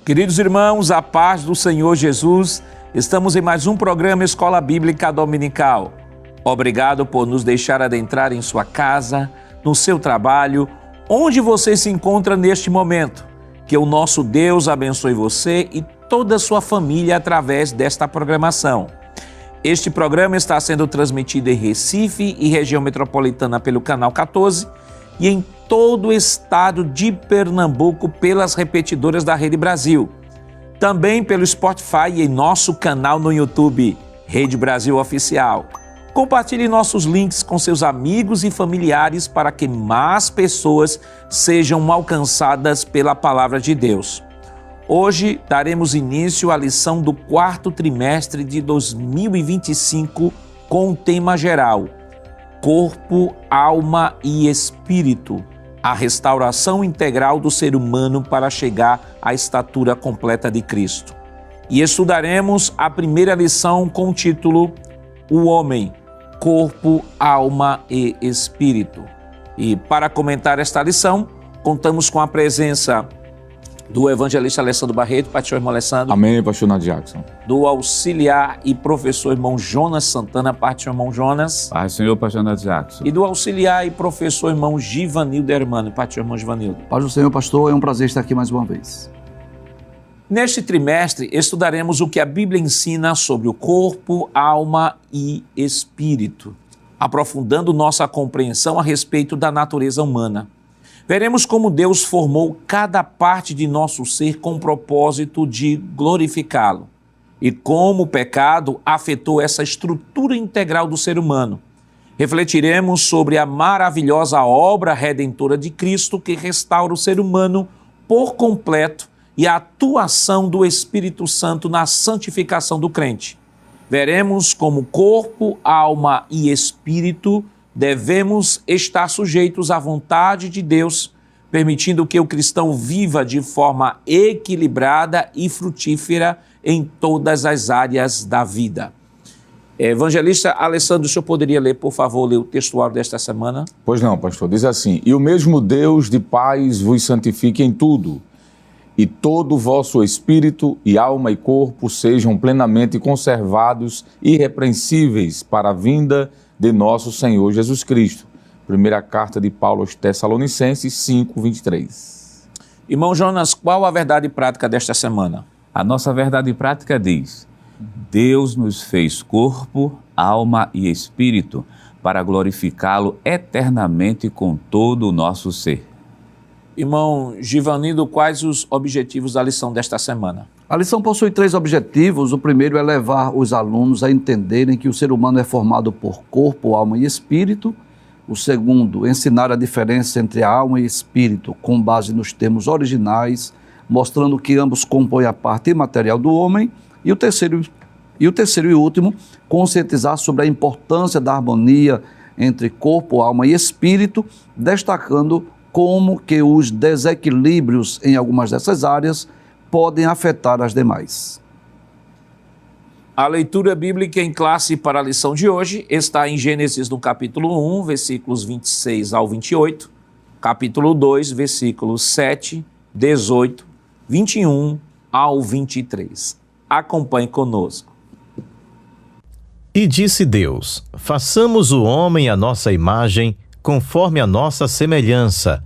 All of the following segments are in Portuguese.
Queridos irmãos, a paz do Senhor Jesus, estamos em mais um programa Escola Bíblica Dominical. Obrigado por nos deixar adentrar em sua casa, no seu trabalho, onde você se encontra neste momento. Que o nosso Deus abençoe você e toda a sua família através desta programação. Este programa está sendo transmitido em Recife e região metropolitana pelo Canal 14 e em todo o estado de Pernambuco pelas repetidoras da Rede Brasil. Também pelo Spotify e em nosso canal no YouTube, Rede Brasil Oficial. Compartilhe nossos links com seus amigos e familiares para que mais pessoas sejam alcançadas pela Palavra de Deus. Hoje daremos início à lição do 4º trimestre de 2025 com o tema geral: Corpo, Alma e Espírito, a restauração integral do ser humano para chegar à estatura completa de Cristo. E estudaremos a primeira lição com o título O Homem, Corpo, Alma e Espírito. E para comentar esta lição, contamos com a presença do evangelista Alessandro Barreto, pastor irmão Alessandro. Amém, pastor Nath Jackson. Do auxiliar e professor irmão Jonas Santana, pastor irmão Jonas. Paz, Senhor, pastor Nath Jackson. E do auxiliar e professor irmão Givanildo Hermano, pastor irmão Givanildo. Paz do Senhor, pastor, é um prazer estar aqui mais uma vez. Neste trimestre, estudaremos o que a Bíblia ensina sobre o corpo, alma e espírito, aprofundando nossa compreensão a respeito da natureza humana. Veremos como Deus formou cada parte de nosso ser com o propósito de glorificá-lo e como o pecado afetou essa estrutura integral do ser humano. Refletiremos sobre a maravilhosa obra redentora de Cristo que restaura o ser humano por completo e a atuação do Espírito Santo na santificação do crente. Veremos como corpo, alma e espírito devemos estar sujeitos à vontade de Deus, permitindo que o cristão viva de forma equilibrada e frutífera em todas as áreas da vida. Evangelista Alessandro, o senhor poderia ler, por favor, ler o textuário desta semana? Pois não, pastor. Diz assim: E o mesmo Deus de paz vos santifique em tudo, e todo o vosso espírito e alma e corpo sejam plenamente conservados irrepreensíveis para a vinda de nosso Senhor Jesus Cristo. Primeira carta de Paulo aos Tessalonicenses 5:23. Irmão Jonas, qual a verdade prática desta semana? A nossa verdade prática diz: Deus nos fez corpo, alma e espírito para glorificá-lo eternamente com todo o nosso ser. Irmão Givanildo, quais os objetivos da lição desta semana? A lição possui 3 objetivos. O primeiro é levar os alunos a entenderem que o ser humano é formado por corpo, alma e espírito. O segundo, ensinar a diferença entre alma e espírito com base nos termos originais, mostrando que ambos compõem a parte imaterial do homem. E o terceiro e último, conscientizar sobre a importância da harmonia entre corpo, alma e espírito, destacando como que os desequilíbrios em algumas dessas áreas podem afetar as demais. A leitura bíblica em classe para a lição de hoje está em Gênesis no capítulo 1, versículos 26 ao 28, capítulo 2, versículos 7, 18, 21 ao 23. Acompanhe conosco. E disse Deus: façamos o homem à nossa imagem, conforme a nossa semelhança,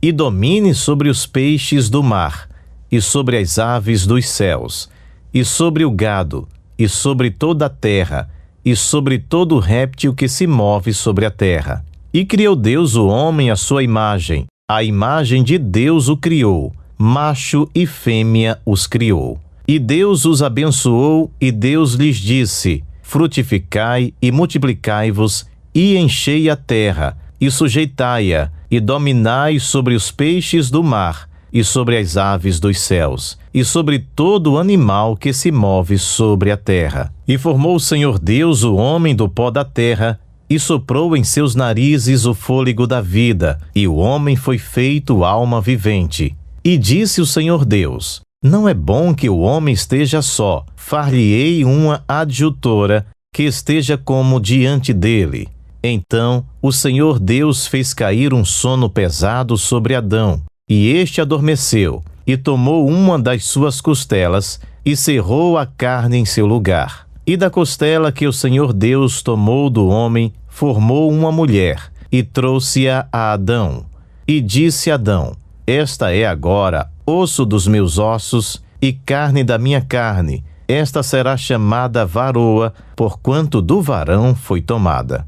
e domine sobre os peixes do mar, e sobre as aves dos céus, e sobre o gado, e sobre toda a terra, e sobre todo réptil que se move sobre a terra. E criou Deus o homem à sua imagem, a imagem de Deus o criou, macho e fêmea os criou. E Deus os abençoou, e Deus lhes disse: frutificai e multiplicai-vos, e enchei a terra, e sujeitai-a, e dominai sobre os peixes do mar, e sobre as aves dos céus, e sobre todo animal que se move sobre a terra. E formou o Senhor Deus o homem do pó da terra, e soprou em seus narizes o fôlego da vida, e o homem foi feito alma vivente. E disse o Senhor Deus: não é bom que o homem esteja só, far-lhe-ei uma adjutora, que esteja como diante dele. Então o Senhor Deus fez cair um sono pesado sobre Adão, e este adormeceu. e tomou uma das suas costelas e cerrou a carne em seu lugar. E da costela que o Senhor Deus tomou do homem, formou uma mulher e trouxe-a a Adão. E disse Adão: esta é agora osso dos meus ossos e carne da minha carne. Esta será chamada varoa, porquanto do varão foi tomada.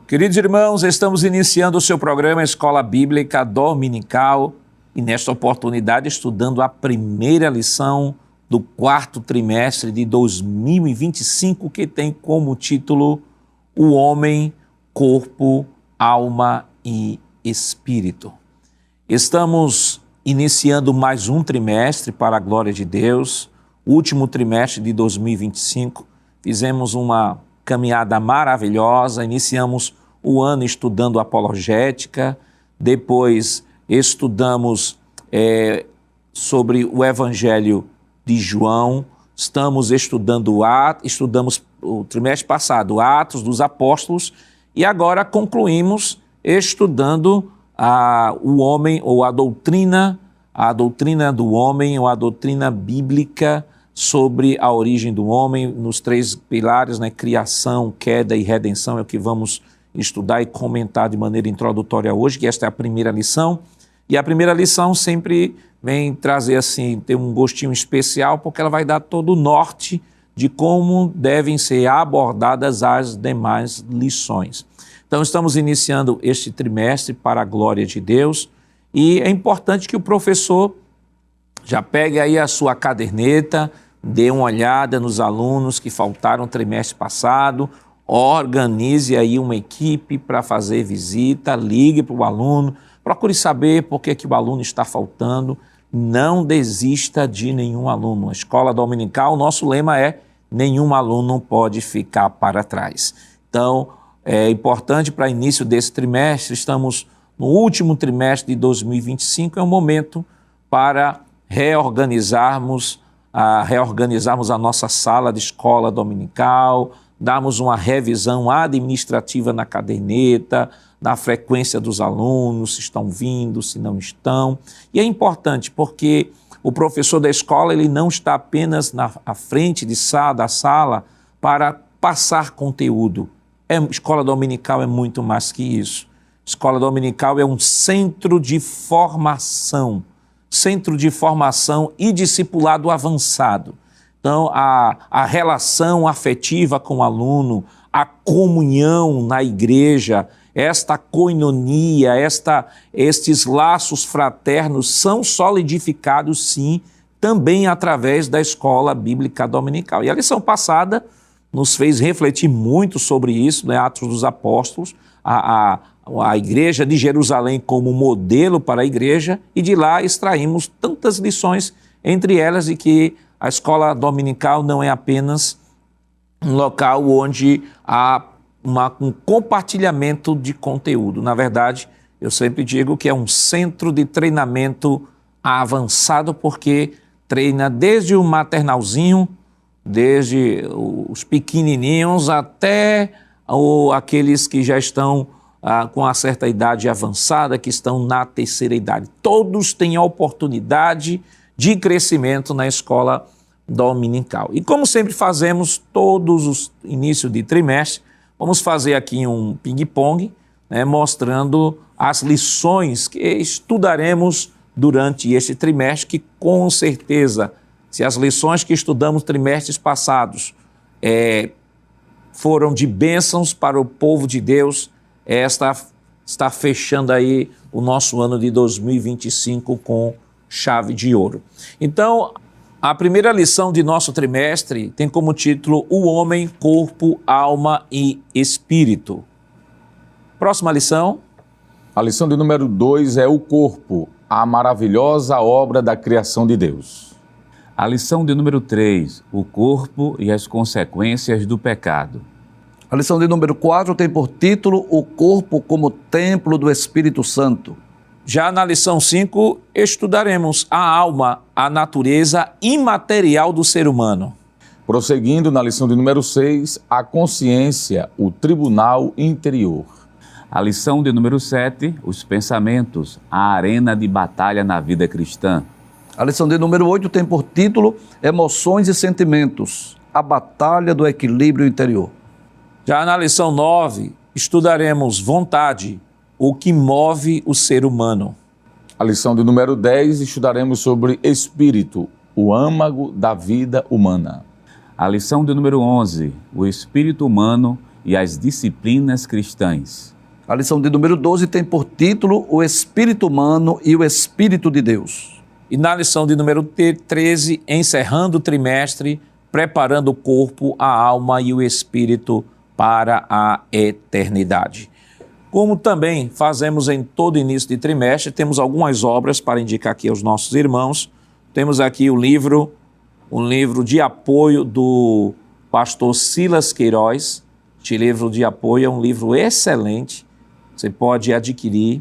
Queridos irmãos, estamos iniciando o seu programa Escola Bíblica Dominical e nesta oportunidade estudando a primeira lição do quarto trimestre de 2025, que tem como título O Homem, Corpo, Alma e Espírito. Estamos iniciando mais um trimestre para a glória de Deus, último trimestre de 2025. Fizemos uma caminhada maravilhosa, iniciamos o ano estudando apologética, depois estudamos sobre o Evangelho de João, estamos estudamos o trimestre passado Atos dos Apóstolos e agora concluímos estudando o homem ou a doutrina do homem ou a doutrina bíblica sobre a origem do homem nos três pilares, né? Criação, queda e redenção é o que vamos estudar e comentar de maneira introdutória hoje, que esta é a primeira lição. E a primeira lição sempre vem trazer assim, ter um gostinho especial, porque ela vai dar todo o norte de como devem ser abordadas as demais lições. Então estamos iniciando este trimestre para a glória de Deus e é importante que o professor já pegue aí a sua caderneta, dê uma olhada nos alunos que faltaram no trimestre passado, organize aí uma equipe para fazer visita, ligue para o aluno, procure saber por que o aluno está faltando, não desista de nenhum aluno. A escola dominical, o nosso lema é: nenhum aluno pode ficar para trás. Então, é importante para início desse trimestre, estamos no último trimestre de 2025, é um momento para reorganizarmos a nossa sala de escola dominical, darmos uma revisão administrativa na caderneta, na frequência dos alunos, se estão vindo, se não estão. E é importante porque o professor da escola ele não está apenas à frente da sala para passar conteúdo. Escola dominical é muito mais que isso. Escola dominical é um centro de formação e discipulado avançado. Então, a relação afetiva com o aluno, a comunhão na igreja, esta koinonia, estes laços fraternos são solidificados, sim, também através da escola bíblica dominical. E a lição passada nos fez refletir muito sobre isso, né? Atos dos Apóstolos, a igreja de Jerusalém como modelo para a igreja, e de lá extraímos tantas lições, entre elas de que a escola dominical não é apenas um local onde há um compartilhamento de conteúdo. Na verdade, eu sempre digo que é um centro de treinamento avançado, porque treina desde o maternalzinho, desde os pequenininhos até aqueles que já estão com uma certa idade avançada, que estão na terceira idade. Todos têm a oportunidade de crescimento na escola dominical. E como sempre fazemos todos os inícios de trimestre, vamos fazer aqui um ping-pong, né, mostrando as lições que estudaremos durante este trimestre, que com certeza, se as lições que estudamos trimestres passados foram de bênçãos para o povo de Deus, esta está fechando aí o nosso ano de 2025 com chave de ouro. Então, a primeira lição de nosso trimestre tem como título O Homem, Corpo, Alma e Espírito. Próxima lição. A lição de número 2 é o corpo, a maravilhosa obra da criação de Deus. A lição de número 3, o corpo e as consequências do pecado. A lição de número 4 tem por título O Corpo como Templo do Espírito Santo. Já na lição 5, estudaremos a alma, a natureza imaterial do ser humano. Prosseguindo na lição de número 6, a consciência, o tribunal interior. A lição de número 7, os pensamentos, a arena de batalha na vida cristã. A lição de número 8 tem por título Emoções e Sentimentos, a batalha do equilíbrio interior. Já na lição 9, estudaremos vontade, o que move o ser humano. A lição de número 10, estudaremos sobre espírito, o âmago da vida humana. A lição de número 11, o espírito humano e as disciplinas cristãs. A lição de número 12 tem por título o espírito humano e o espírito de Deus. E na lição de número 13, encerrando o trimestre, preparando o corpo, a alma e o espírito para a eternidade. Como também fazemos em todo início de trimestre, temos algumas obras para indicar aqui aos nossos irmãos. Temos aqui um livro de apoio do pastor Silas Queiroz. Este livro de apoio é um livro excelente. Você pode adquirir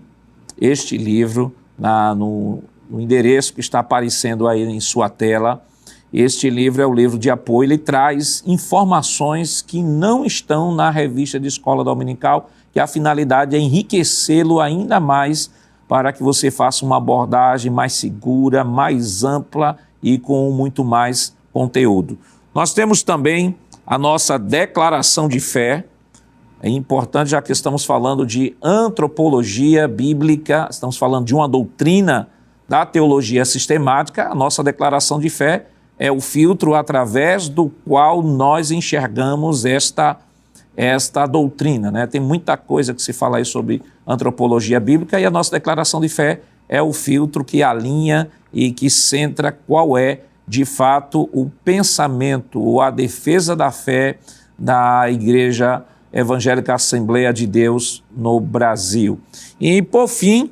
este livro no endereço que está aparecendo aí em sua tela. Este livro é o livro de apoio, ele traz informações que não estão na revista de escola dominical, que a finalidade é enriquecê-lo ainda mais para que você faça uma abordagem mais segura, mais ampla e com muito mais conteúdo. Nós temos também a nossa declaração de fé. É importante, já que estamos falando de antropologia bíblica, estamos falando de uma doutrina da teologia sistemática, a nossa declaração de fé é o filtro através do qual nós enxergamos esta doutrina, né? Tem muita coisa que se fala aí sobre antropologia bíblica e a nossa declaração de fé é o filtro que alinha e que centra qual é, de fato, o pensamento ou a defesa da fé da Igreja Evangélica Assembleia de Deus no Brasil. E, por fim,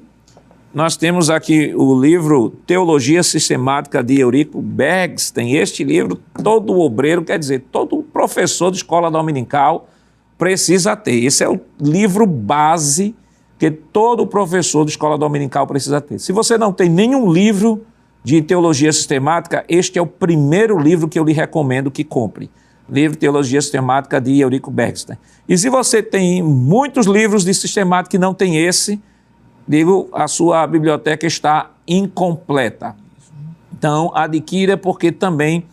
nós temos aqui o livro Teologia Sistemática de Eurico Bergsten. Este livro, todo obreiro, quer dizer, todo professor de escola dominical precisa ter. Esse é o livro base que todo professor de escola dominical precisa ter. Se você não tem nenhum livro de teologia sistemática, este é o primeiro livro que eu lhe recomendo que compre. Livro Teologia Sistemática de Eurico Bergsten. E se você tem muitos livros de sistemática e não tem esse, digo, a sua biblioteca está incompleta. Então, adquira, porque também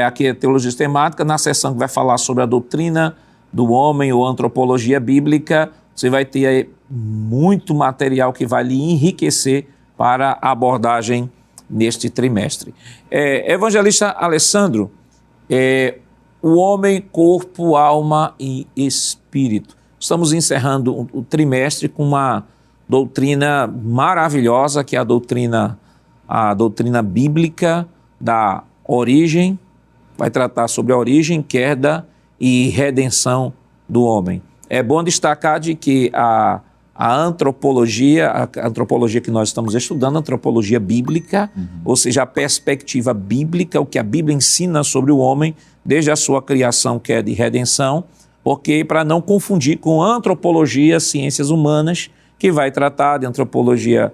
aqui é Teologia Sistemática, na seção que vai falar sobre a doutrina do homem ou antropologia bíblica, você vai ter aí muito material que vai lhe enriquecer para a abordagem neste trimestre. Evangelista Alessandro, o homem, corpo, alma e espírito. Estamos encerrando o trimestre com uma doutrina maravilhosa, que é a doutrina bíblica da origem, vai tratar sobre a origem, queda e redenção do homem. É bom destacar de que a antropologia que nós estamos estudando, a antropologia bíblica, ou seja, a perspectiva bíblica, o que a Bíblia ensina sobre o homem, desde a sua criação, queda e redenção, porque para não confundir com antropologia, ciências humanas, que vai tratar de antropologia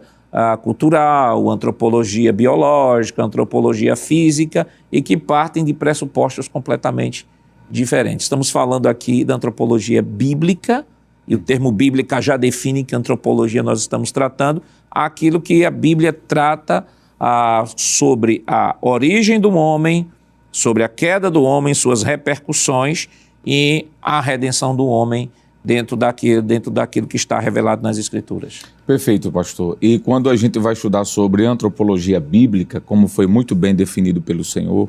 cultural, antropologia biológica, antropologia física, e que partem de pressupostos completamente diferentes. Estamos falando aqui da antropologia bíblica, e o termo bíblica já define que antropologia nós estamos tratando, aquilo que a Bíblia trata sobre a origem do homem, sobre a queda do homem, suas repercussões e a redenção do homem dentro daquilo que está revelado nas Escrituras. Perfeito, pastor. E quando a gente vai estudar sobre antropologia bíblica, como foi muito bem definido pelo Senhor,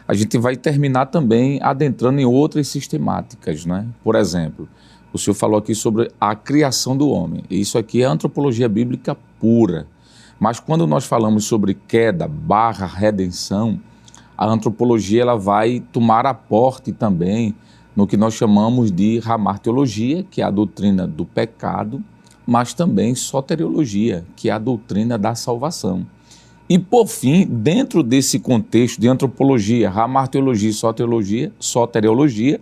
a gente vai terminar também adentrando em outras sistemáticas, né? Por exemplo, o senhor falou aqui sobre a criação do homem. Isso aqui é antropologia bíblica pura. Mas quando nós falamos sobre queda / redenção, a antropologia ela vai tomar aporte também no que nós chamamos de ramartiologia, que é a doutrina do pecado, mas também soteriologia, que é a doutrina da salvação. E, por fim, dentro desse contexto de antropologia, ramartiologia e soteriologia,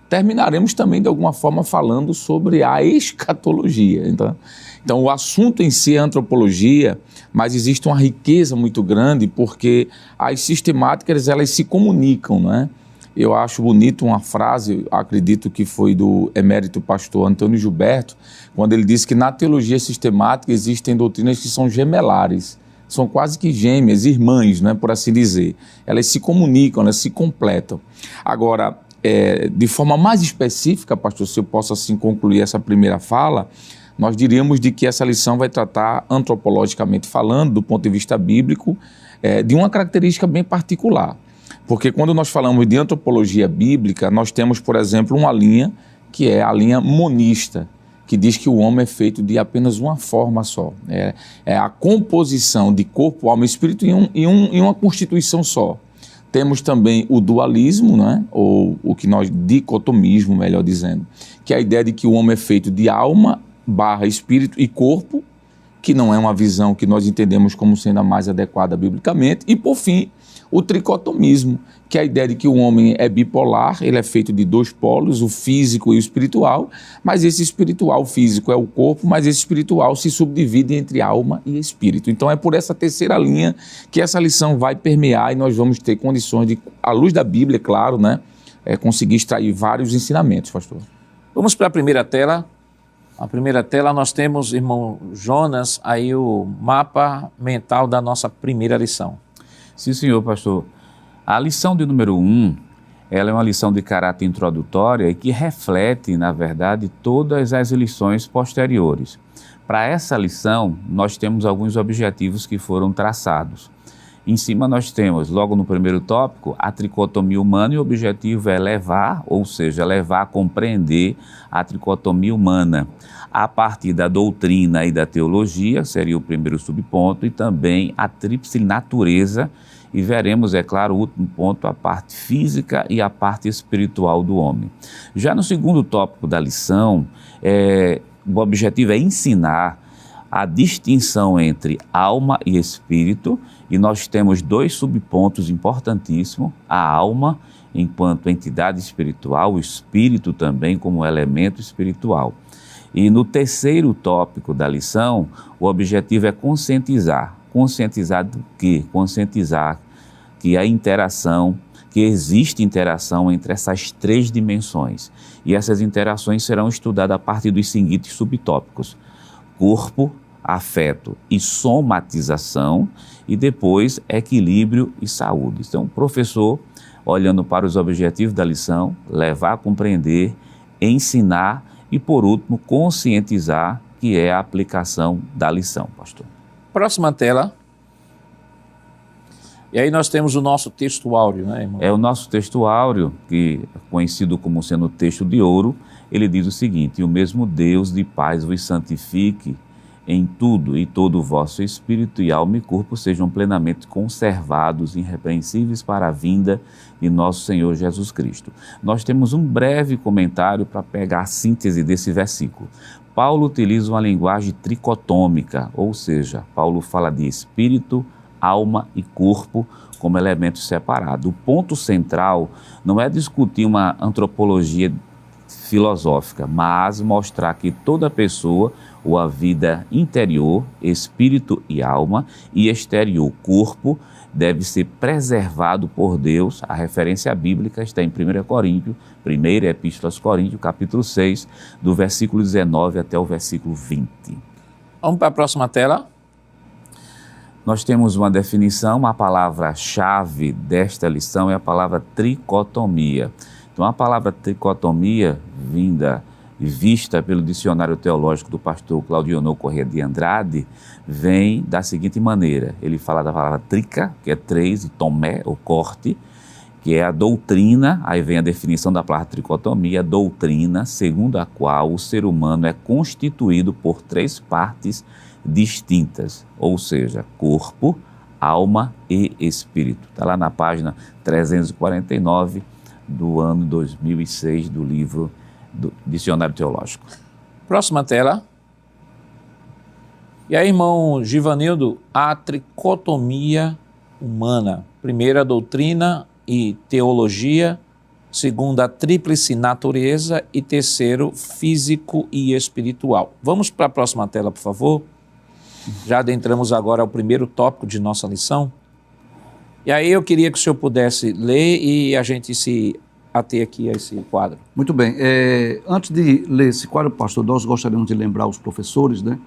terminaremos também, de alguma forma, falando sobre a escatologia. Então, o assunto em si é antropologia, mas existe uma riqueza muito grande porque as sistemáticas elas se comunicam, não é? Eu acho bonito uma frase, acredito que foi do emérito pastor Antônio Gilberto, quando ele disse que na teologia sistemática existem doutrinas que são gemelares, são quase que gêmeas, irmãs, né, por assim dizer. Elas se comunicam, elas se completam. Agora, de forma mais específica, pastor, se eu posso assim concluir essa primeira fala, nós diríamos de que essa lição vai tratar, antropologicamente falando, do ponto de vista bíblico, de uma característica bem particular. Porque quando nós falamos de antropologia bíblica, nós temos, por exemplo, uma linha que é a linha monista, que diz que o homem é feito de apenas uma forma só. É a composição de corpo, alma e espírito em uma constituição só. Temos também o dualismo, né? Ou o que nós, dicotomismo, melhor dizendo, que é a ideia de que o homem é feito de alma, espírito e corpo, que não é uma visão que nós entendemos como sendo a mais adequada biblicamente. E, por fim, o tricotomismo, que é a ideia de que o homem é bipolar, ele é feito de dois polos, o físico e o espiritual, mas esse espiritual, o físico é o corpo, mas esse espiritual se subdivide entre alma e espírito. Então é por essa terceira linha que essa lição vai permear e nós vamos ter condições de, à luz da Bíblia, claro, né, conseguir extrair vários ensinamentos, pastor. Vamos para a primeira tela. A primeira tela nós temos, irmão Jonas, aí o mapa mental da nossa primeira lição. Sim, senhor, pastor. A lição de número 1, ela é uma lição de caráter introdutória e que reflete, na verdade, todas as lições posteriores. Para essa lição, nós temos alguns objetivos que foram traçados. Em cima nós temos, logo no primeiro tópico, a tricotomia humana e o objetivo é levar, ou seja, levar a compreender a tricotomia humana a partir da doutrina e da teologia, seria o primeiro subponto, e também a tríplice natureza, e veremos, é claro, o último ponto, a parte física e a parte espiritual do homem. Já no segundo tópico da lição, o objetivo é ensinar a distinção entre alma e espírito, e nós temos dois subpontos importantíssimos: a alma enquanto entidade espiritual, o espírito também como elemento espiritual. E no terceiro tópico da lição, o objetivo é conscientizar. Conscientizar do quê? Conscientizar que que existe interação entre essas três dimensões. E essas interações serão estudadas a partir dos seguintes subtópicos: corpo, afeto e somatização, e depois equilíbrio e saúde. Então, o professor, olhando para os objetivos da lição, levar a compreender, ensinar e, por último, conscientizar, que é a aplicação da lição, pastor. Próxima tela. E aí nós temos o nosso texto áureo, né, irmão? É o nosso texto áureo, que é conhecido como sendo o texto de ouro. Ele diz o seguinte: e o mesmo Deus de paz vos santifique em tudo, e todo o vosso espírito e alma e corpo sejam plenamente conservados, irrepreensíveis para a vinda de nosso Senhor Jesus Cristo. Nós temos um breve comentário para pegar a síntese desse versículo. Paulo utiliza uma linguagem tricotômica, ou seja, Paulo fala de espírito, alma e corpo como elementos separados. O ponto central não é discutir uma antropologia filosófica, mas mostrar que toda pessoa, ou a vida interior, espírito e alma, e exterior, corpo, deve ser preservado por Deus. A referência bíblica está em 1 Coríntios, primeira Epístola aos Coríntios, capítulo 6, do versículo 19 até o versículo 20. Vamos para a próxima tela. Nós temos uma definição, a palavra-chave desta lição é a palavra tricotomia. Então, a palavra tricotomia, vinda e vista pelo dicionário teológico do pastor Claudionor Corrêa de Andrade, vem da seguinte maneira: ele fala da palavra trica, que é três, e tomé, ou corte, que é a doutrina. Aí vem a definição da palavra tricotomia: doutrina segundo a qual o ser humano é constituído por três partes distintas, ou seja, corpo, alma e espírito. Está lá na página 349 do ano 2006 do livro do Dicionário Teológico. Próxima tela. E aí, irmão Givanildo, a tricotomia humana. Primeira, doutrina e teologia. Segunda, a tríplice natureza. E terceiro, físico e espiritual. Vamos para a próxima tela, por favor. Já adentramos agora ao primeiro tópico de nossa lição. E aí eu queria que o senhor pudesse ler e a gente se ater aqui a esse quadro. Muito bem. Antes de ler esse quadro, pastor, nós gostaríamos de lembrar os professores, né,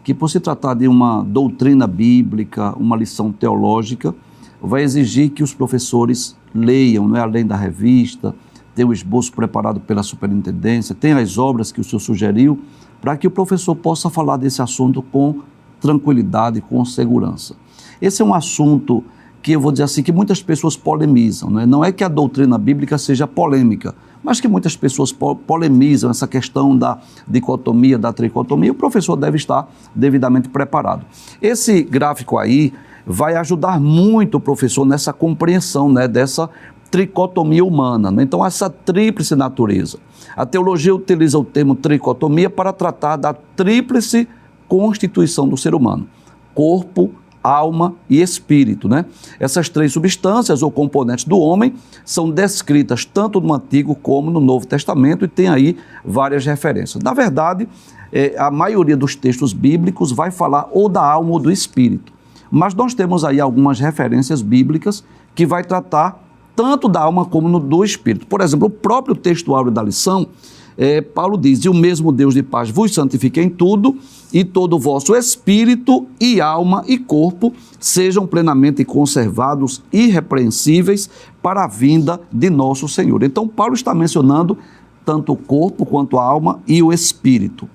que, por se tratar de uma doutrina bíblica, uma lição teológica, vai exigir que os professores leiam, não é, além da revista, tem o esboço preparado pela superintendência, tem as obras que o senhor sugeriu, para que o professor possa falar desse assunto com tranquilidade, com segurança. Esse é um assunto que eu vou dizer assim, que muitas pessoas polemizam, não é? Não é que a doutrina bíblica seja polêmica, mas que muitas pessoas polemizam essa questão da dicotomia, da tricotomia. O professor deve estar devidamente preparado. Esse gráfico aí vai ajudar muito o professor nessa compreensão, né, dessa tricotomia humana, né? Então, essa tríplice natureza. A teologia utiliza o termo tricotomia para tratar da tríplice constituição do ser humano: corpo, alma e espírito, né? Essas três substâncias ou componentes do homem são descritas tanto no Antigo como no Novo Testamento e tem aí várias referências. Na verdade, a maioria dos textos bíblicos vai falar ou da alma ou do espírito, mas nós temos aí algumas referências bíblicas que vai tratar tanto da alma como do espírito. Por exemplo, o próprio textuário da lição, Paulo diz: e o mesmo Deus de paz vos santifique em tudo, e todo o vosso espírito e alma e corpo sejam plenamente conservados, irrepreensíveis, para a vinda de nosso Senhor. Então, Paulo está mencionando tanto o corpo quanto a alma e o espírito.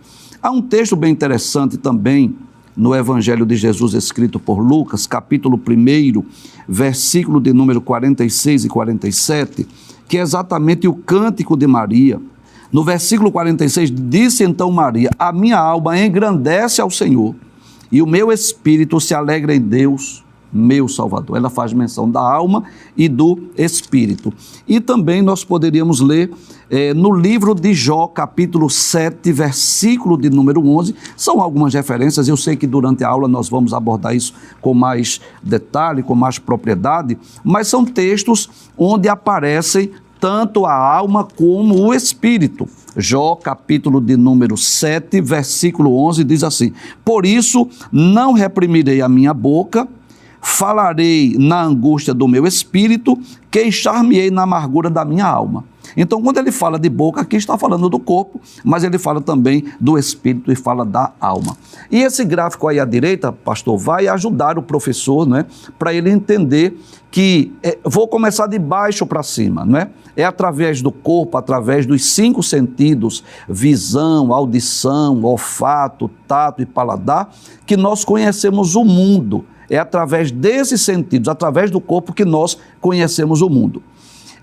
Há um texto bem interessante também no Evangelho de Jesus, escrito por Lucas, capítulo 1, versículo de número 46 e 47, que é exatamente o cântico de Maria. No versículo 46, disse então Maria: a minha alma engrandece ao Senhor, e o meu espírito se alegra em Deus, meu Salvador. Ela faz menção da alma e do espírito. E também nós poderíamos ler no livro de Jó, capítulo 7, versículo de número 11. São algumas referências, eu sei que durante a aula nós vamos abordar isso com mais detalhe, com mais propriedade, mas são textos onde aparecem tanto a alma como o espírito. Jó, capítulo de número 7, versículo 11, diz assim: por isso não reprimirei a minha boca, falarei na angústia do meu espírito, queixar-me-ei na amargura da minha alma. Então, quando ele fala de boca, aqui está falando do corpo, mas ele fala também do espírito e fala da alma. E esse gráfico aí à direita, pastor, vai ajudar o professor, né, para ele entender que, vou começar de baixo para cima, né? É através do corpo, através dos 5 sentidos, visão, audição, olfato, tato e paladar, que nós conhecemos o mundo. É através desses sentidos, através do corpo, que nós conhecemos o mundo.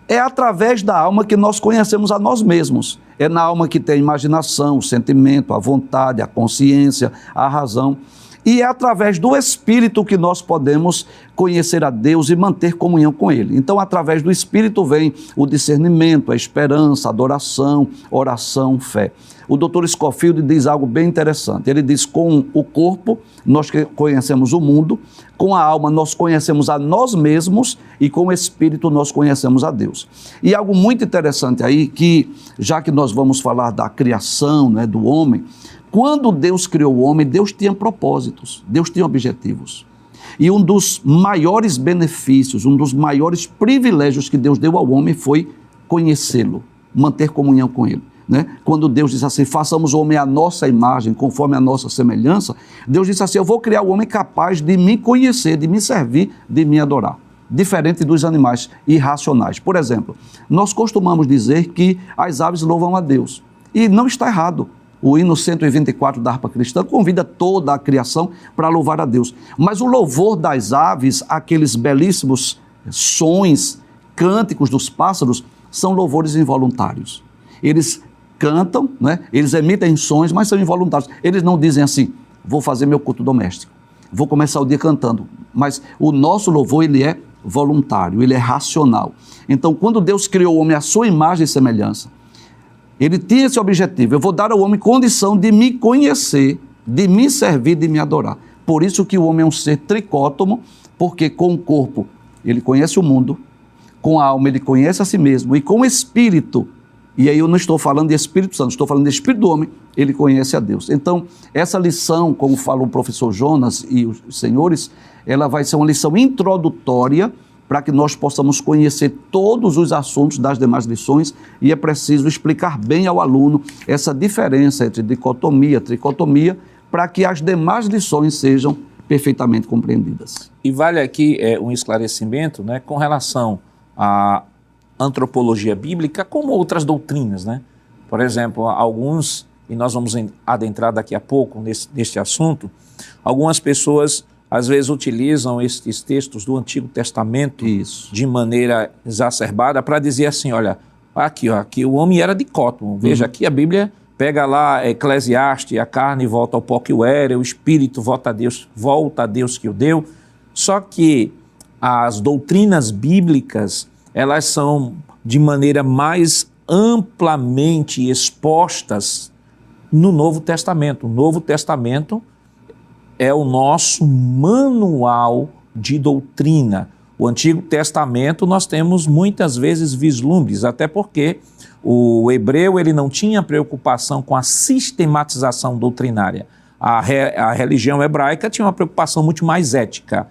É através da alma que nós conhecemos a nós mesmos. É na alma que tem a imaginação, o sentimento, a vontade, a consciência, a razão. E é através do Espírito que nós podemos conhecer a Deus e manter comunhão com Ele. Então, através do Espírito vem o discernimento, a esperança, a adoração, oração, fé. O Dr. Scofield diz algo bem interessante. Ele diz: com o corpo nós conhecemos o mundo, com a alma nós conhecemos a nós mesmos e com o Espírito nós conhecemos a Deus. E algo muito interessante aí, que já que nós vamos falar da criação, né, do homem, quando Deus criou o homem, Deus tinha propósitos, Deus tinha objetivos. E um dos maiores benefícios, um dos maiores privilégios que Deus deu ao homem foi conhecê-lo, manter comunhão com ele. Né? Quando Deus diz assim: façamos o homem à nossa imagem, conforme a nossa semelhança, Deus disse assim: eu vou criar o homem capaz de me conhecer, de me servir, de me adorar. Diferente dos animais irracionais. Por exemplo, nós costumamos dizer que as aves louvam a Deus. E não está errado. O hino 124 da harpa cristã convida toda a criação para louvar a Deus. Mas o louvor das aves, aqueles belíssimos sons, cânticos dos pássaros, são louvores involuntários. Eles cantam, né? Eles emitem sons, mas são involuntários. Eles não dizem assim: vou fazer meu culto doméstico, vou começar o dia cantando. Mas o nosso louvor, ele é voluntário, ele é racional. Então, quando Deus criou o homem à sua imagem e semelhança, ele tinha esse objetivo: eu vou dar ao homem condição de me conhecer, de me servir, de me adorar. Por isso que o homem é um ser tricótomo, porque com o corpo ele conhece o mundo, com a alma ele conhece a si mesmo, e com o espírito, e aí eu não estou falando de Espírito Santo, estou falando de espírito do homem, ele conhece a Deus. Então, essa lição, como fala o professor Jonas e os senhores, ela vai ser uma lição introdutória para que nós possamos conhecer todos os assuntos das demais lições, e é preciso explicar bem ao aluno essa diferença entre dicotomia e tricotomia, para que as demais lições sejam perfeitamente compreendidas. E vale aqui um esclarecimento, né, com relação à antropologia bíblica, como outras doutrinas, né? Por exemplo, alguns, e nós vamos adentrar daqui a pouco neste assunto, algumas pessoas às vezes utilizam estes textos do Antigo Testamento de maneira exacerbada para dizer assim, olha, aqui o homem era dicótomo. Veja, aqui a Bíblia pega lá Eclesiastes, a carne volta ao pó que o era, o espírito volta a Deus que o deu. Só que as doutrinas bíblicas, elas são de maneira mais amplamente expostas no Novo Testamento. O Novo Testamento é o nosso manual de doutrina. O Antigo Testamento nós temos muitas vezes vislumbres, até porque o hebreu ele não tinha preocupação com a sistematização doutrinária. A religião hebraica tinha uma preocupação muito mais ética.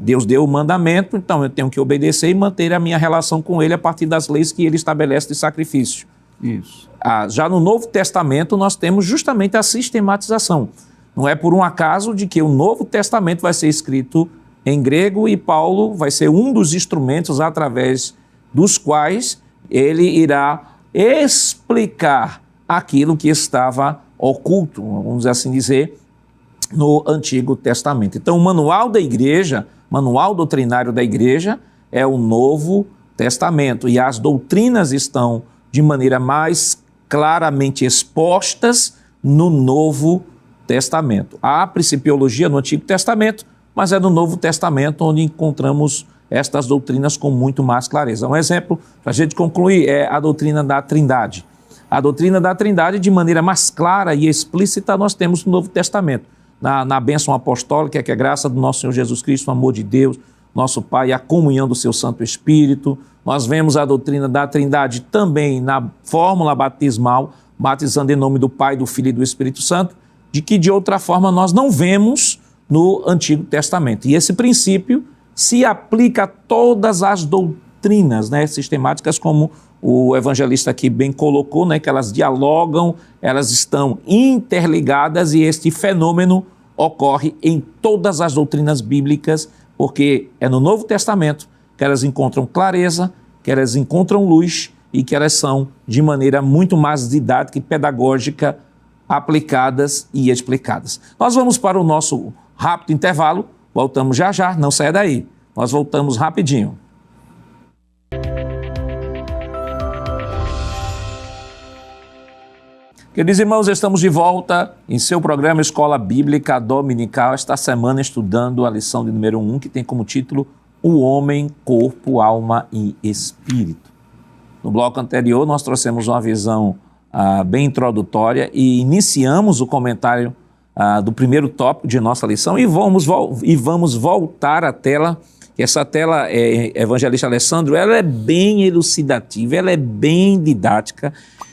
Deus deu o mandamento, então eu tenho que obedecer e manter a minha relação com ele a partir das leis que ele estabelece de sacrifício. Isso. Já no Novo Testamento nós temos justamente a sistematização. Não é por um acaso de que o Novo Testamento vai ser escrito em grego e Paulo vai ser um dos instrumentos através dos quais ele irá explicar aquilo que estava oculto, vamos assim dizer, no Antigo Testamento. Então, o manual da igreja, manual doutrinário da igreja, é o Novo Testamento. E as doutrinas estão de maneira mais claramente expostas no Novo Testamento. Há principiologia no Antigo Testamento, mas é no Novo Testamento onde encontramos estas doutrinas com muito mais clareza. Um exemplo, para a gente concluir, é a doutrina da Trindade. A doutrina da Trindade, de maneira mais clara e explícita, nós temos no Novo Testamento. Na bênção apostólica, que é a graça do nosso Senhor Jesus Cristo, o amor de Deus, nosso Pai, a comunhão do seu Santo Espírito. Nós vemos a doutrina da Trindade também na fórmula batismal, batizando em nome do Pai, do Filho e do Espírito Santo, de que de outra forma nós não vemos no Antigo Testamento. E esse princípio se aplica a todas as doutrinas, né, sistemáticas, como o evangelista aqui bem colocou, né, que elas dialogam, elas estão interligadas e este fenômeno ocorre em todas as doutrinas bíblicas, porque é no Novo Testamento que elas encontram clareza, que elas encontram luz e que elas são de maneira muito mais didática e pedagógica aplicadas e explicadas. Nós vamos para o nosso rápido intervalo, voltamos já já, não saia daí, nós voltamos rapidinho. Queridos irmãos, estamos de volta em seu programa Escola Bíblica Dominical, esta semana estudando a lição de número 1, que tem como título O Homem, Corpo, Alma e Espírito. No bloco anterior, nós trouxemos uma visão bem introdutória e iniciamos o comentário do primeiro tópico de nossa lição e vamos voltar à tela. Essa tela, Evangelista Alessandro, ela é bem elucidativa, ela é bem didática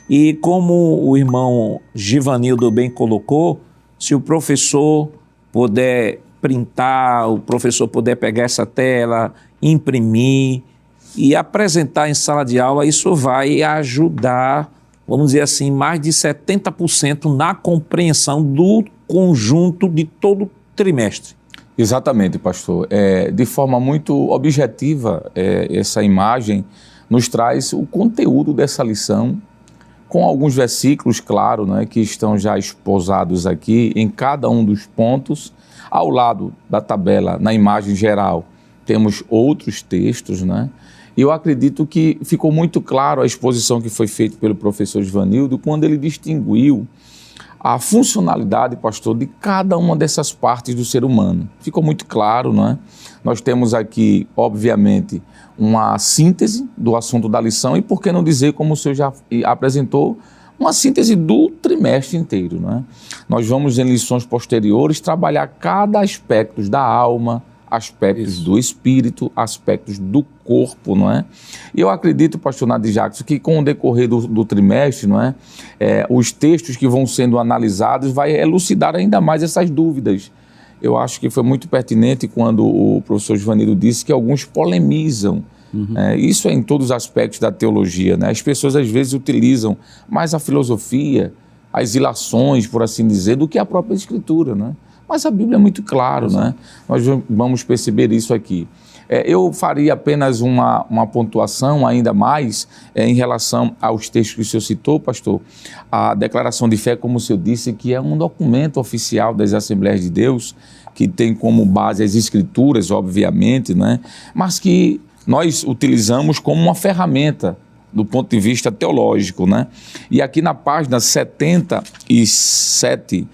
e como o irmão Givanildo bem colocou, se o professor puder printar, o professor puder pegar essa tela, imprimir e apresentar em sala de aula, isso vai ajudar, vamos dizer assim, mais de 70% na compreensão do conjunto de todo o trimestre. Exatamente, pastor. De forma muito objetiva, essa imagem nos traz o conteúdo dessa lição, com alguns versículos, claro, né, que estão já esposados aqui em cada um dos pontos. Ao lado da tabela, na imagem geral, temos outros textos, né? E eu acredito que ficou muito claro a exposição que foi feita pelo professor Givanildo quando ele distinguiu a funcionalidade, pastor, de cada uma dessas partes do ser humano. Ficou muito claro, não é? Nós temos aqui, obviamente, uma síntese do assunto da lição e, por que não dizer, como o senhor já apresentou, uma síntese do trimestre inteiro, não é? Nós vamos, em lições posteriores, trabalhar cada aspecto da alma, aspectos do espírito, aspectos do corpo, não é? E eu acredito, pastor Nadir Jackson, que com o decorrer do trimestre, não é? Os textos que vão sendo analisados vai elucidar ainda mais essas dúvidas. Eu acho que foi muito pertinente quando o professor Givanildo disse que alguns polemizam. Isso é em todos os aspectos da teologia, né? As pessoas às vezes utilizam mais a filosofia, as ilações, por assim dizer, do que a própria Escritura, né? Mas a Bíblia é muito claro, né? Nós vamos perceber isso aqui. Eu faria apenas uma pontuação ainda mais em relação aos textos que o senhor citou, pastor. A declaração de fé, como o senhor disse, que é um documento oficial das Assembleias de Deus, que tem como base as Escrituras, obviamente, né? Mas que nós utilizamos como uma ferramenta do ponto de vista teológico, né? E aqui na página 77,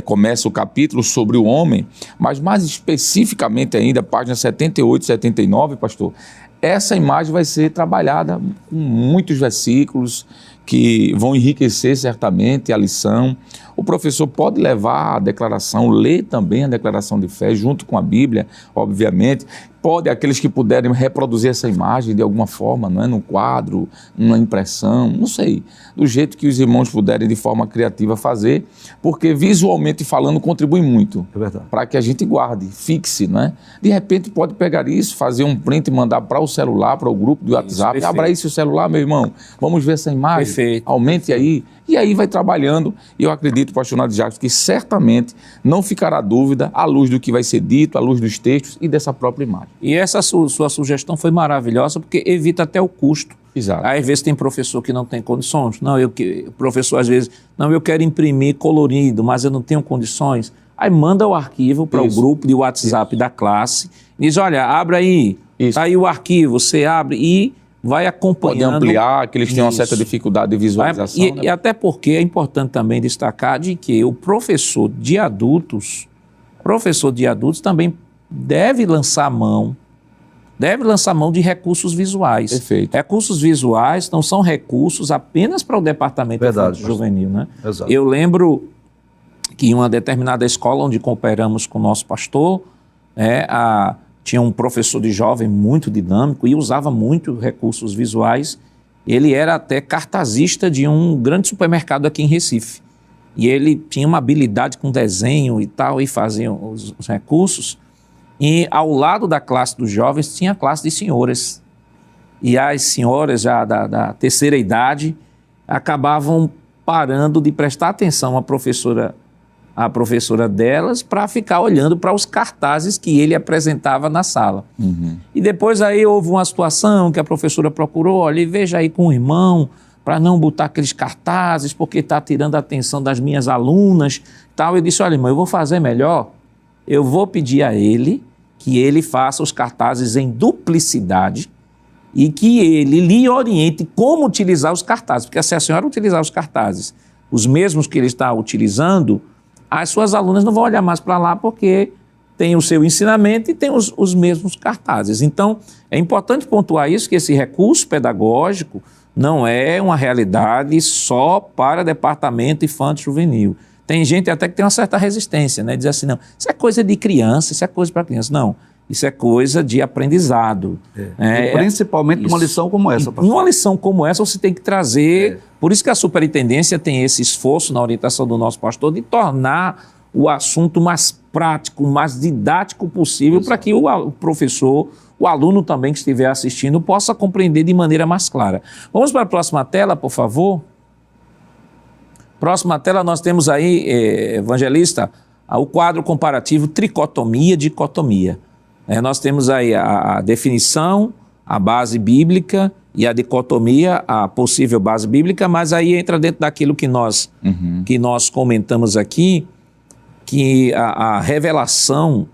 começa o capítulo sobre o homem, mas mais especificamente ainda, página 78 e 79, pastor, essa imagem vai ser trabalhada com muitos versículos que vão enriquecer certamente a lição. O professor pode levar a declaração, ler também a declaração de fé junto com a Bíblia, obviamente. Pode, aqueles que puderem reproduzir essa imagem de alguma forma, não é? Num quadro, numa impressão, não sei, do jeito que os irmãos puderem de forma criativa fazer, porque visualmente falando contribui muito para que a gente guarde, fixe, né? De repente pode pegar isso, fazer um print e mandar para o celular, para o grupo do WhatsApp, abra aí seu celular, meu irmão, vamos ver essa imagem, perfeito. Aumente aí, e aí vai trabalhando. E eu acredito, pastor Nadir Jacques, que certamente não ficará dúvida à luz do que vai ser dito, à luz dos textos e dessa própria imagem. E essa sua sugestão foi maravilhosa, porque evita até o custo. Exato. Aí, às vezes tem professor que não tem condições. Professor, às vezes, eu quero imprimir colorido, mas eu não tenho condições. Aí manda o arquivo para o grupo de WhatsApp da classe, diz, olha, abre aí, está aí o arquivo, você abre e vai acompanhando. Pode ampliar, que eles têm uma certa dificuldade de visualização. E até porque é importante também destacar de que o professor de adultos também deve lançar mão de recursos visuais. Perfeito. Recursos visuais não são recursos apenas para o departamento infanto-juvenil, né? Exato. Eu lembro que em uma determinada escola onde cooperamos com o nosso pastor, tinha um professor de jovem muito dinâmico e usava muito recursos visuais. Ele era até cartazista de um grande supermercado aqui em Recife. E ele tinha uma habilidade com desenho e tal, e fazia os recursos. E ao lado da classe dos jovens tinha a classe de senhoras. E as senhoras já da terceira idade acabavam parando de prestar atenção à professora delas para ficar olhando para os cartazes que ele apresentava na sala. Uhum. E depois aí houve uma situação que a professora procurou, olha, veja aí com o irmão, para não botar aqueles cartazes, porque está tirando a atenção das minhas alunas. Tal. Eu disse, olha, irmão, eu vou fazer melhor, eu vou pedir a ele que ele faça os cartazes em duplicidade e que ele lhe oriente como utilizar os cartazes, porque se a senhora utilizar os cartazes, os mesmos que ele está utilizando, as suas alunas não vão olhar mais para lá porque tem o seu ensinamento e tem os mesmos cartazes. Então, é importante pontuar isso, que esse recurso pedagógico não é uma realidade só para departamento infanto-juvenil. Tem gente até que tem uma certa resistência, né? Diz assim, não, isso é coisa de criança, isso é coisa para criança. Não, isso é coisa de aprendizado. Principalmente numa lição como essa, pastor. Numa lição como essa você tem que trazer... Por isso que a superintendência tem esse esforço na orientação do nosso pastor de tornar o assunto mais prático, mais didático possível para que o professor, o aluno também que estiver assistindo, possa compreender de maneira mais clara. Vamos para a próxima tela, por favor. Próxima tela, nós temos aí, evangelista, o quadro comparativo tricotomia, dicotomia. Nós temos aí a definição, a base bíblica e a dicotomia, a possível base bíblica, mas aí entra dentro daquilo que nós comentamos aqui, que a revelação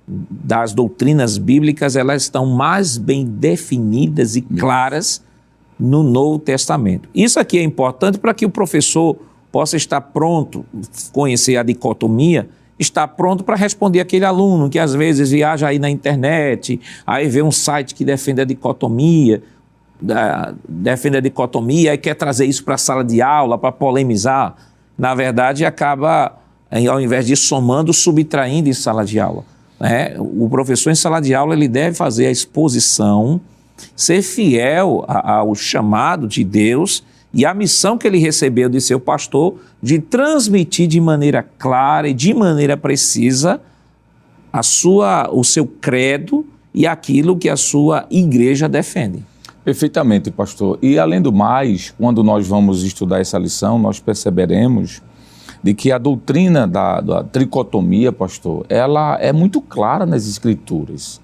das doutrinas bíblicas, elas estão mais bem definidas e claras no Novo Testamento. Isso aqui é importante para que o professor possa estar pronto, conhecer a dicotomia, estar pronto para responder aquele aluno que às vezes viaja aí na internet, aí vê um site que defende a dicotomia, e quer trazer isso para a sala de aula, para polemizar. Na verdade, acaba, ao invés de somando, subtraindo em sala de aula. O professor em sala de aula ele deve fazer a exposição, ser fiel ao chamado de Deus e à missão que ele recebeu de seu pastor de transmitir de maneira clara e de maneira precisa o seu credo e aquilo que a sua igreja defende. Perfeitamente, pastor. E além do mais, quando nós vamos estudar essa lição, nós perceberemos de que a doutrina da tricotomia, pastor, ela é muito clara nas Escrituras.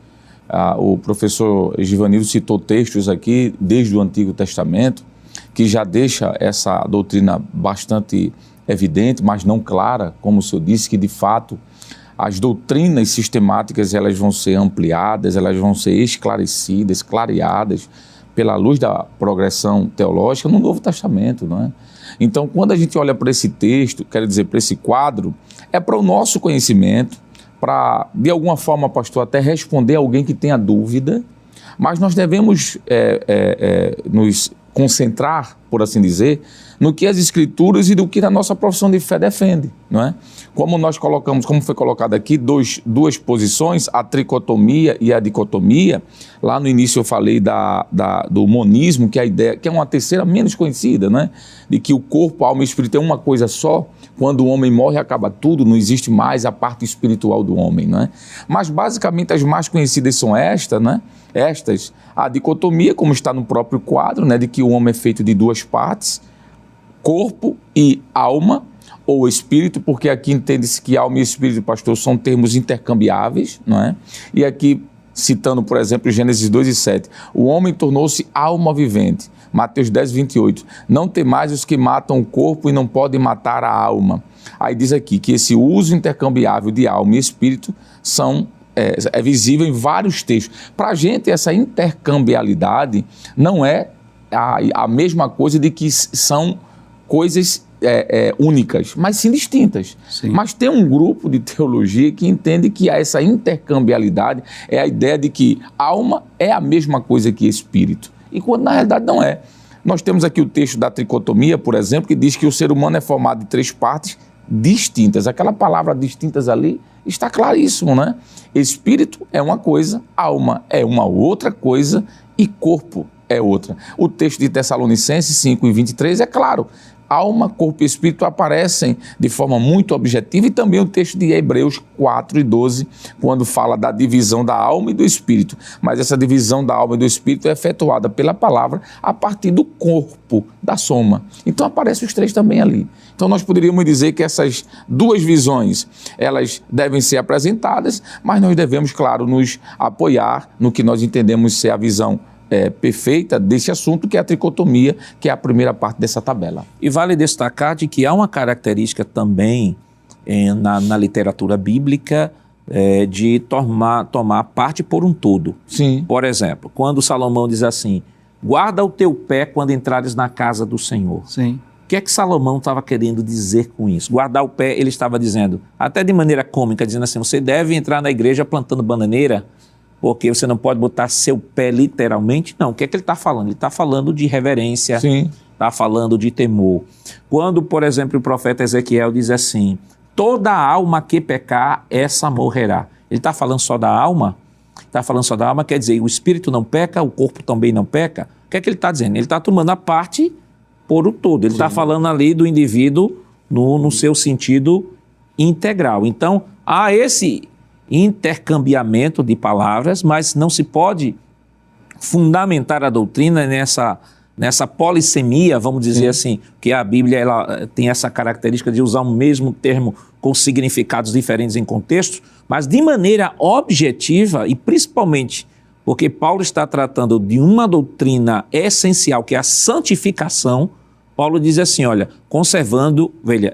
O professor Givanildo citou textos aqui, desde o Antigo Testamento, que já deixa essa doutrina bastante evidente, mas não clara, como o senhor disse, que de fato as doutrinas sistemáticas elas vão ser ampliadas, elas vão ser esclarecidas, clareadas pela luz da progressão teológica no Novo Testamento, não é? Então, quando a gente olha para esse texto, quero dizer, para esse quadro, é para o nosso conhecimento, para, de alguma forma, pastor, até responder a alguém que tenha dúvida, mas nós devemos nos concentrar, por assim dizer, no que as Escrituras e do que a nossa profissão de fé defende, não é? Como nós colocamos, como foi colocado aqui, duas posições, a tricotomia e a dicotomia. Lá no início eu falei do monismo, que é a ideia, que é uma terceira menos conhecida, né? De que o corpo, a alma e o espírito é uma coisa só. Quando o homem morre, acaba tudo, não existe mais a parte espiritual do homem, não é? Mas basicamente as mais conhecidas são estas, né? A dicotomia, como está no próprio quadro, né? De que o homem é feito de duas partes, corpo e alma, ou espírito, porque aqui entende-se que alma e espírito, pastor, são termos intercambiáveis, não é? E aqui, citando, por exemplo, Gênesis 2:7, o homem tornou-se alma vivente. Mateus 10:28, não temais os que matam o corpo e não podem matar a alma. Aí diz aqui que esse uso intercambiável de alma e espírito é visível em vários textos. Para a gente, essa intercambialidade não é a mesma coisa de que são coisas únicas, mas sim distintas. Sim. Mas tem um grupo de teologia que entende que essa intercambialidade é a ideia de que alma é a mesma coisa que espírito, e quando na realidade não é. Nós temos aqui o texto da tricotomia, por exemplo, que diz que o ser humano é formado de três partes distintas. Aquela palavra distintas ali está claríssimo, né? Espírito é uma coisa, alma é uma outra coisa e corpo é outra. O texto de Tessalonicenses 5:23 é claro. Alma, corpo e espírito aparecem de forma muito objetiva, e também o texto de Hebreus 4:12, quando fala da divisão da alma e do espírito. Mas essa divisão da alma e do espírito é efetuada pela palavra a partir do corpo, da soma. Então aparecem os três também ali. Então nós poderíamos dizer que essas duas visões, elas devem ser apresentadas, mas nós devemos, claro, nos apoiar no que nós entendemos ser a visão perfeita desse assunto, que é a tricotomia, que é a primeira parte dessa tabela. E vale destacar de que há uma característica também na literatura bíblica de tomar parte por um todo. Sim. Por exemplo, quando Salomão diz assim, guarda o teu pé quando entrares na casa do Senhor. Sim. O que é que Salomão estava querendo dizer com isso? Guardar o pé, ele estava dizendo, até de maneira cômica, dizendo assim, você deve entrar na igreja plantando bananeira, porque você não pode botar seu pé literalmente. Não, o que é que ele está falando? Ele está falando de reverência, está falando de temor. Quando, por exemplo, o profeta Ezequiel diz assim, toda alma que pecar, essa morrerá. Ele está falando só da alma? Está falando só da alma, quer dizer, o espírito não peca, o corpo também não peca? O que é que ele está dizendo? Ele está tomando a parte por o todo. Ele está falando ali do indivíduo no seu sentido integral. Então, há esse intercambiamento de palavras, mas não se pode fundamentar a doutrina nessa polissemia, vamos dizer assim, que a Bíblia ela tem essa característica de usar o mesmo termo com significados diferentes em contextos, mas de maneira objetiva e principalmente porque Paulo está tratando de uma doutrina essencial, que é a santificação. Paulo diz assim, olha, conservando, veja,